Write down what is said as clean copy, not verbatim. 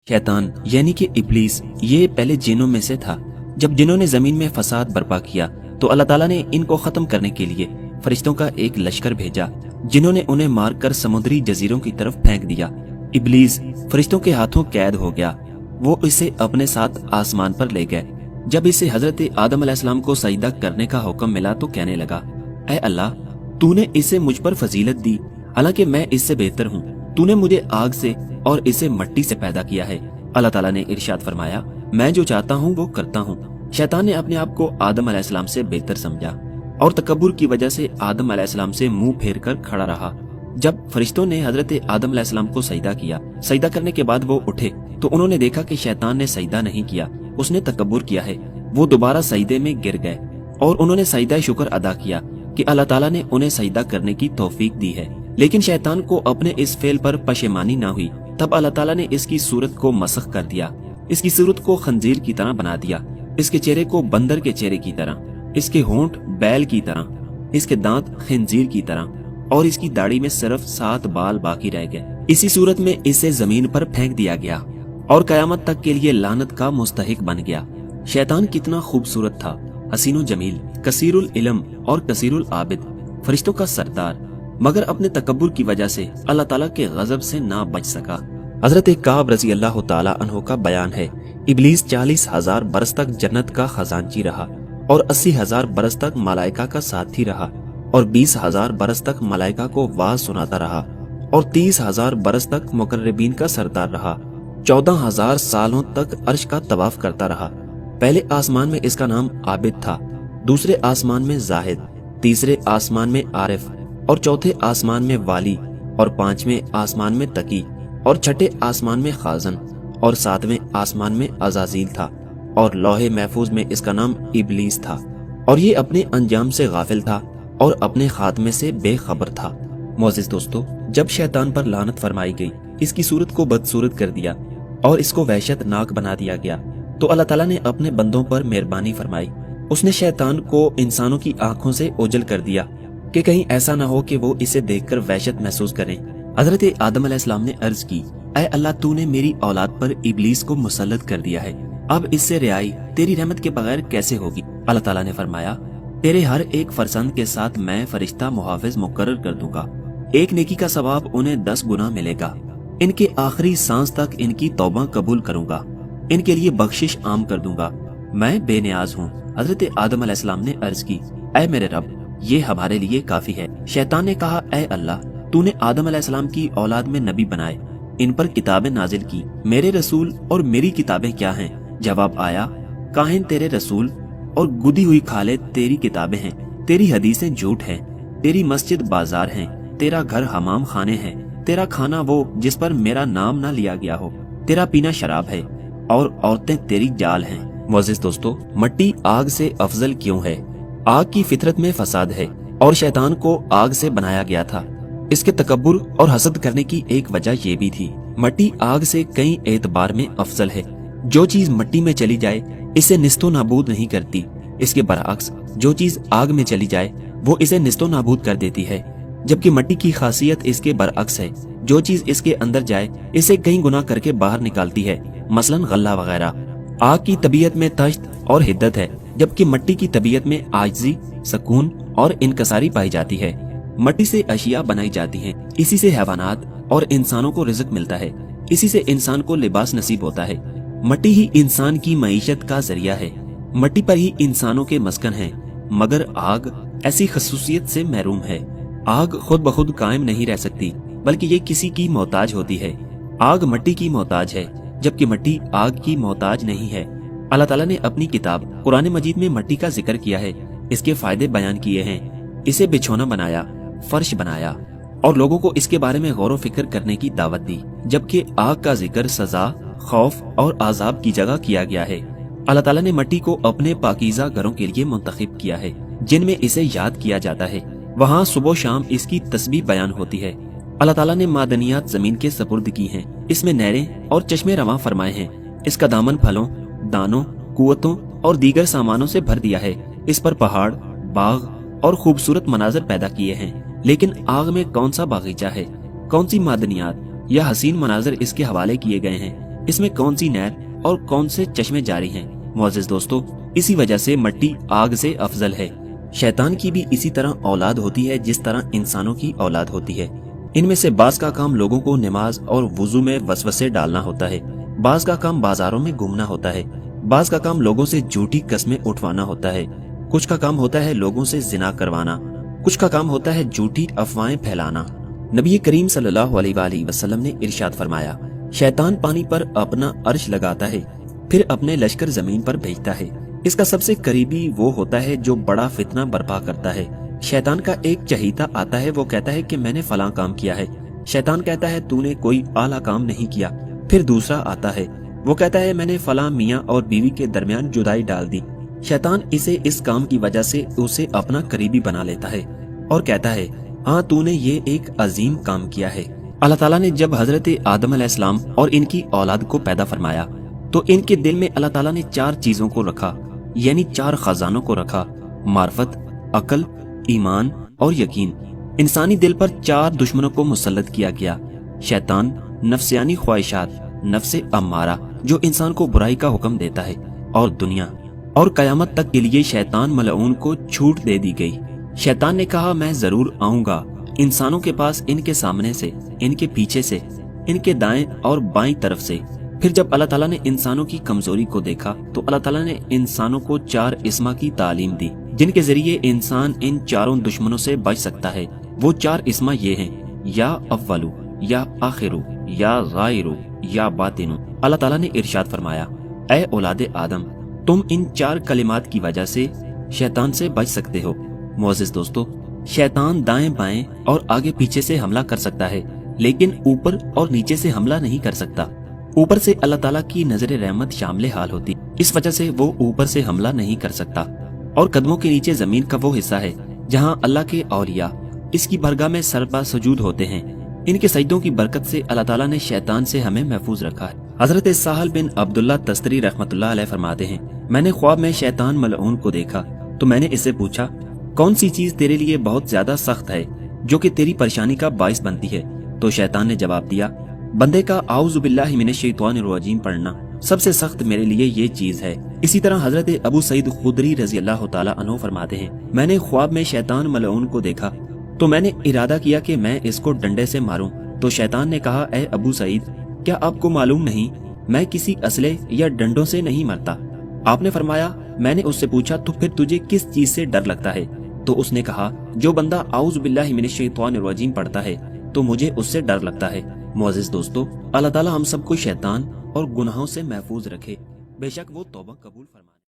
शैतान यानी कि इब्लीस ये पहले जिनों में से था। जब जिनों ने जमीन में फसाद बर्पा किया तो अल्लाह ताला ने इनको खत्म करने के लिए फरिश्तों का एक लश्कर भेजा, जिन्होंने उन्हें मारकर समुद्री जजीरों की तरफ फेंक दिया। इब्लीस फरिश्तों के हाथों कैद हो गया। वो इसे अपने साथ आसमान पर ले गए। जब इसे हजरत आदम अलैहिस्सलाम को सजदा करने का हुक्म मिला तो कहने लगा, ऐ अल्लाह, तूने इसे मुझ पर फजीलत दी, हालांकि मैं इससे बेहतर हूँ। तूने मुझे आग से और इसे मिट्टी से पैदा किया है। अल्लाह ताला ने इरशाद फरमाया, मैं जो चाहता हूँ वो करता हूँ। शैतान ने अपने आप को आदम अलैहिस्सलाम से बेहतर समझा और तकब्बुर की वजह से आदम अलैहिस्सलाम से मुंह फेर कर खड़ा रहा। जब फरिश्तों ने हजरत आदम अलैहिस्सलाम को सजदा किया, सजदा करने के बाद वो उठे तो उन्होंने देखा कि शैतान ने सजदा नहीं किया, उसने तकब्बुर किया है। वो दोबारा सजदे में गिर गए और उन्होंने सजदा शुक्र अदा किया कि अल्लाह ताला ने उन्हें सजदा करने की तौफीक दी है। लेकिन शैतान को अपने इस फेल पर पशेमानी ना हुई। तब अल्लाह ताला ने इसकी सूरत को मसख कर दिया, इसकी सूरत को खंजीर की तरह बना दिया, इसके चेहरे को बंदर के चेहरे की तरह, इसके होंठ बैल की तरह, इसके दांत खंजीर की तरह और इसकी दाढ़ी में सिर्फ 7 बाल बाकी रह गए। इसी सूरत में इसे जमीन पर फेंक दिया गया और कयामत तक के लिए लानत का मुस्तहिक बन गया। शैतान कितना खूबसूरत था, हसीनो जमील, कसीरुल इल्म और कसीरुल आबिद, फरिश्तों का सरदार, मगर अपने तकब्बुर की वजह से अल्लाह ताला के गजब से ना बच सका। हजरत काब रजी अल्लाह ताला अन्हु का बयान है, इब्लीस 40,000 बरस तक जन्नत का खजांची रहा और 80,000 बरस तक मलाइका का साथी रहा और 20,000 बरस तक मलाइका को वाज सुनाता रहा और 30,000 बरस तक मुकर्रबीन का सरदार रहा। 14,000 सालों तक अर्श का तवाफ करता रहा। पहले आसमान में इसका नाम आबिद था, दूसरे आसमान में जाहिद, तीसरे आसमान में आरिफ और चौथे आसमान में वाली और पांचवें आसमान में तकी और छठे आसमान में खाजन और सातवें आसमान में अजाजील था और लौहे महफूज में इसका नाम इब्लीस था और ये अपने अंजाम से गाफिल था और अपने खात्मे से बेखबर था। मोअज़्ज़िज़ दोस्तों, जब शैतान पर लानत फरमाई गई, इसकी सूरत को बदसूरत कर दिया और इसको वहशतनाक बना दिया गया, तो अल्लाह ताला ने अपने बंदों पर मेहरबानी फरमाई। उसने शैतान को इंसानों की आंखों से ओझल कर दिया कि कहीं ऐसा ना हो कि वो इसे देखकर वहशत महसूस करें। हजरत आदम अलैहिस्सलाम ने अर्ज की, ऐ अल्लाह, तूने मेरी औलाद पर इब्लीस को मुसल्लत कर दिया है, अब इससे रिहाई तेरी रहमत के बगैर कैसे होगी। अल्लाह ताला ने फरमाया, तेरे हर एक फरजंद के साथ मैं फरिश्ता मुहाफिज मुकर्रर कर दूंगा। एक नेकी का सवाब उन्हें 10 गुना मिलेगा। इनके आखिरी सांस तक इनकी तौबा कबूल करूंगा, इनके लिए बख्शिश आम कर दूंगा, मैं बेनियाज हूँ। हजरत आदम अलैहिस्सलाम ने अर्ज की, ऐ मेरे रब, ये हमारे लिए काफी है। शैतान ने कहा, ऐ अल्लाह, तूने आदम अलैहिस्सलाम की औलाद में नबी बनाए, इन पर किताबें नाजिल की, मेरे रसूल और मेरी किताबें क्या हैं? जवाब आया, काहिन तेरे रसूल और गुदी हुई खाले तेरी किताबें हैं, तेरी हदीसें झूठ हैं, तेरी मस्जिद बाजार हैं, तेरा घर हमाम खाने हैं, तेरा खाना वो जिस पर मेरा नाम ना लिया गया हो, तेरा पीना शराब है और औरतें तेरी जाल हैं। मुअज़्ज़िज़ दोस्तों, मिट्टी आग से अफजल क्यों है? आग की फितरत में फसाद है और शैतान को आग से बनाया गया था। इसके तकब्बुर और हसद करने की एक वजह ये भी थी, मिट्टी आग से कई एतबार में अफजल है। जो चीज मिट्टी में चली जाए इसे निस्तो नाबूद नहीं करती, इसके बरअक्स जो चीज आग में चली जाए वो इसे निस्तो नाबूद कर देती है। जबकि मिट्टी की खासियत इसके बरअक्स है, जो चीज इसके अंदर जाए इसे कई गुना करके बाहर निकालती है, मसलन गल्ला वगैरह। आग की तबीयत में तश्त और हिद्दत है, जबकि मिट्टी की तबीयत में आजिज़ी, सुकून और इनकसारी पाई जाती है। मिट्टी से अशिया बनाई जाती हैं, इसी से हैवानात और इंसानों को रिज़्क मिलता है, इसी से इंसान को लिबास नसीब होता है। मिट्टी ही इंसान की मईशत का जरिया है, मिट्टी पर ही इंसानों के मस्कन हैं। मगर आग ऐसी खसूसियत से महरूम है। आग खुद ब खुद कायम नहीं रह सकती, बल्कि ये किसी की मोहताज होती है। आग मिट्टी की मोहताज है, जबकि मिट्टी आग की मोहताज नहीं है। अल्लाह ताला ने अपनी किताब कुरान मजीद में मिट्टी का जिक्र किया है, इसके फायदे बयान किए हैं, इसे बिछौना बनाया, फर्श बनाया और लोगों को इसके बारे में गौर व फिक्र करने की दावत दी। जबकि आग का जिक्र सजा, खौफ और आजाब की जगह किया गया है। अल्लाह ताला ने मिट्टी को अपने पाकीज़ा घरों के लिए मुंतखब किया है, जिनमें इसे याद किया जाता है। वहाँ सुबह शाम इसकी तस्बीह बयान होती है। अल्लाह ताला ने मादनियात जमीन के सपुर्द की हैं, इसमें नहरें और चश्मे रवां फरमाए हैं। इसका दामन फलों, दानों, कुव्वतों और दीगर सामानों से भर दिया है। इस पर पहाड़, बाग और खूबसूरत मनाजर पैदा किए हैं। लेकिन आग में कौन सा बागीचा है, कौन सी मादनियात या हसीन मनाजर इसके हवाले किए गए हैं? اس میں کون سی نہر اور کون سے چشمے جاری ہیں؟ معزز دوستو، اسی وجہ سے مٹی آگ سے افضل ہے۔ شیطان کی بھی اسی طرح اولاد ہوتی ہے جس طرح انسانوں کی اولاد ہوتی ہے۔ ان میں سے بعض کا کام لوگوں کو نماز اور وضو میں وسوسے ڈالنا ہوتا ہے، بعض کا کام بازاروں میں گھومنا ہوتا ہے، بعض کا کام لوگوں سے جھوٹی قسمیں اٹھوانا ہوتا ہے، کچھ کا کام ہوتا ہے لوگوں سے زنا کروانا، کچھ کا کام ہوتا ہے جھوٹی افواہیں پھیلانا۔ نبی کریم صلی اللہ علیہ وآلہ وسلم نے ارشاد فرمایا، شیطان پانی پر اپنا عرش لگاتا ہے، پھر اپنے لشکر زمین پر بھیجتا ہے۔ اس کا سب سے قریبی وہ ہوتا ہے جو بڑا فتنہ برپا کرتا ہے۔ شیطان کا ایک چہیتا آتا ہے، وہ کہتا ہے کہ میں نے فلاں کام کیا ہے۔ شیطان کہتا ہے تو نے کوئی اعلیٰ کام نہیں کیا۔ پھر دوسرا آتا ہے، وہ کہتا ہے میں نے فلاں میاں اور بیوی کے درمیان جدائی ڈال دی۔ شیطان اسے اس کام کی وجہ سے اسے اپنا قریبی بنا لیتا ہے اور کہتا ہے ہاں تو نے یہ ایک عظیم کام کیا ہے۔ اللہ تعالیٰ نے جب حضرت آدم علیہ السلام اور ان کی اولاد کو پیدا فرمایا تو ان کے دل میں اللہ تعالیٰ نے 4 چیزوں کو رکھا، یعنی 4 خزانوں کو رکھا: معرفت، عقل، ایمان اور یقین۔ انسانی دل پر 4 دشمنوں کو مسلط کیا گیا: شیطان، نفسیانی خواہشات، نفس امارہ جو انسان کو برائی کا حکم دیتا ہے، اور دنیا۔ اور قیامت تک کے لیے شیطان ملعون کو چھوٹ دے دی گئی۔ شیطان نے کہا میں ضرور آؤں گا انسانوں کے پاس، ان کے سامنے سے، ان کے پیچھے سے، ان کے دائیں اور بائیں طرف سے۔ پھر جب اللہ تعالیٰ نے انسانوں کی کمزوری کو دیکھا تو اللہ تعالیٰ نے انسانوں کو 4 اسما کی تعلیم دی جن کے ذریعے انسان ان 4 دشمنوں سے بچ سکتا ہے۔ وہ 4 اسما یہ ہیں: یا اولو، یا آخرو، یا غائرو، یا باطنو۔ اللہ تعالیٰ نے ارشاد فرمایا، اے اولاد آدم، تم ان 4 کلمات کی وجہ سے شیطان سے بچ سکتے ہو۔ معزز دوستو، شیطان دائیں بائیں اور آگے پیچھے سے حملہ کر سکتا ہے، لیکن اوپر اور نیچے سے حملہ نہیں کر سکتا۔ اوپر سے اللہ تعالیٰ کی نظر رحمت شامل حال ہوتی، اس وجہ سے وہ اوپر سے حملہ نہیں کر سکتا۔ اور قدموں کے نیچے زمین کا وہ حصہ ہے جہاں اللہ کے اولیاء اس کی بارگاہ میں سرپا سجود ہوتے ہیں۔ ان کے سجدوں کی برکت سے اللہ تعالیٰ نے شیطان سے ہمیں محفوظ رکھا ہے۔ حضرت سہل بن عبداللہ تستری رحمۃ اللہ علیہ فرماتے ہیں، میں نے خواب میں شیطان ملعون کو دیکھا تو میں نے اس سے پوچھا کون سی چیز تیرے لیے بہت زیادہ سخت ہے جو کہ تیری پریشانی کا باعث بنتی ہے؟ تو شیطان نے جواب دیا، بندے کا اعوذ باللہ من الشیطان الرجیم پڑھنا سب سے سخت میرے لیے یہ چیز ہے۔ اسی طرح حضرت ابو سعید خدری رضی اللہ تعالیٰ عنہ فرماتے ہیں، میں نے خواب میں شیطان ملعون کو دیکھا تو میں نے ارادہ کیا کہ میں اس کو ڈنڈے سے ماروں، تو شیطان نے کہا، اے ابو سعید، کیا آپ کو معلوم نہیں میں کسی اسلحے یا ڈنڈوں سے نہیں مرتا؟ آپ نے فرمایا، میں نے اس سے پوچھا تو پھر تجھے کس چیز سے ڈر لگتا ہے؟ تو اس نے کہا، جو بندہ اعوذ باللہ من الشیطان الرجیم پڑھتا ہے تو مجھے اس سے ڈر لگتا ہے۔ معزز دوستو، اللہ تعالیٰ ہم سب کو شیطان اور گناہوں سے محفوظ رکھے، بے شک وہ توبہ قبول فرمائے۔